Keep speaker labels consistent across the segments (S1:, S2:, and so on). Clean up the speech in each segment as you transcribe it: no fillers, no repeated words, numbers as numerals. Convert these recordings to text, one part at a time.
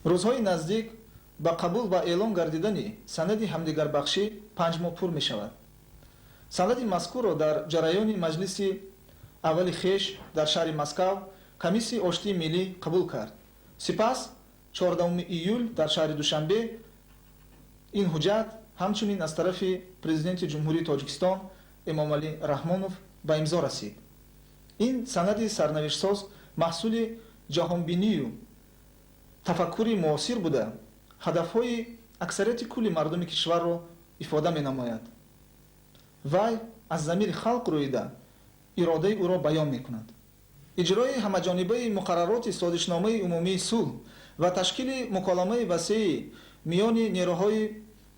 S1: рӯзҳои наздик ба қабул ва эълон гардидани санади ҳамдигарбахшӣ 5 моҳ пур мешавад. санади мазкурро дар ҷараёни маҷлиси аввали хеш дар шаҳри Москав комиссияи оштии миллӣ қабул кард. сипас 14 июл дар шаҳри Душанбе ин ҳуҷҷат ҳамчунин аз тарафи президенти ҷумҳурии Тоҷикистон Эмомалӣ Раҳмонов ба имзо расид. ин санади сарнавиштсоз маҳсули ҷаҳонбинию тафаккури муосир буда ҳадафҳои аксарияти кулли мардуми кишварро ифода менамояд. вай аз замири халқ рӯида иродаи ӯро баён мекунад. иҷрои ҳамаҷонибаи муқаррароти созишномаи умумии сулҳ ва ташкили муколамаи васеи миёни нерӯҳои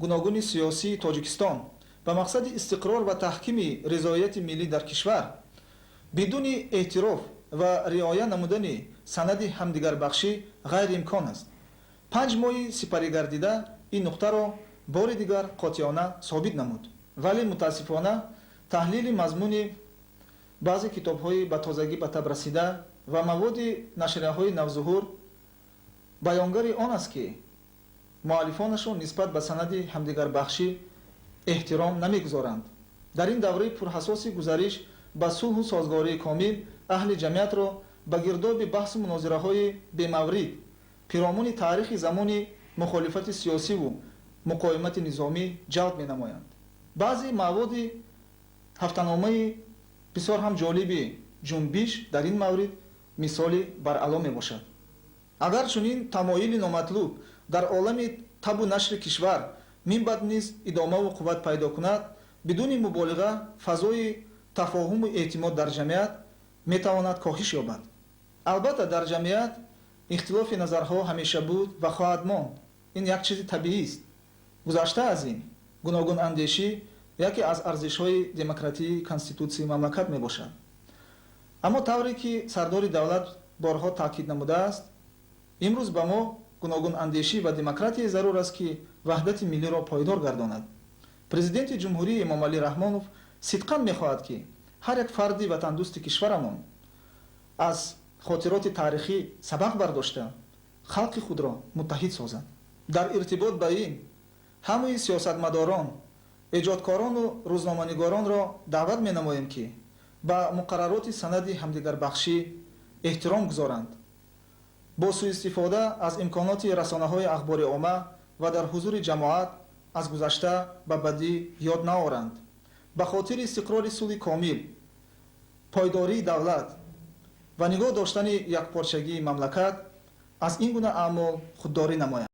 S1: гуногуни сиёсии Тоҷикистон ба мақсади истиқрор ва таҳкими ризояти миллӣ дар кишвар бидуни эътироф ва риоя намудани санади ҳамдигарбахшӣ ғайриимкон аст. 5 моҳи сипарӣ гардида ин нуқтаро бори дигар қотиёна собит намуд. вале мутаассифона таҳлили мазмуни баъзе китобҳои ба тозагӣ ба таб расида ва маводи нашрияҳои навзуҳур баёнгари он аст ки муаллифонашон нисбат ба санади ҳамдигарбахшӣ эҳтиром намегузоранд. дар ин давраи пурҳасоси гузариш ба сулҳу созгории комил аҳли ҷамъиятро ба гирдоби баҳсу мунозираҳои бемаврид пиромони таърихи замони мухолифати сиёсиву муқоимати низомӣ ҷалб менамоянд. баъзе маводи ҳафтаномаи бисёр ҳам ҷолиби ҷунбиш дар ин маврид мисоли баръало мебошад. агар чунин тамоили номатлуб дар олами табу нашри кишвар минбаъд низ идомаву қувват пайдо кунад, бидуни муболиға фазои тафоҳуму эътимод дар ҷамъият метавонад коҳиш ёбад. албатта дар ҷамъият ихтилофи назарҳо ҳамеша буд ва хоҳад монд. ин як чизи табиист. гузашта аз ин гуногунандешӣ яке аз арзишҳои демократии конститутсияи мамлакат мебошад. аммо тавре ки сардори давлат борҳо таъкид намудааст, имрӯз ба мо гуногунандешӣ ва демократия зарур аст ки ваҳдати миллиро пойдор гардонад. президенти ҷумҳурии Эмомалӣ Раҳмонов сидқан мехоҳад ки ҳар як фарди ватандӯсти кишварамон аз хотироти таърихӣ сабақ бардошта халқи худро муттаҳид созад. дар иртибот ба ин ҳамаи сиёсатмадорон, эҷодкорону рӯзноманигоронро даъват менамоем ки ба муқаррароти санади ҳамдигарбахшӣ эҳтиром гузоранд. бо суистифода аз имконоти расонаҳои ахбори омма ва дар ҳузури ҷамоат аз гузашта ба бадӣ ёд наоранд. ба хотири истиқрори сулҳи комил, пойдории давлат ва нигоҳ доштани якпорчагии мамлакат аз ин гуна аъмол худдорӣ намоянд.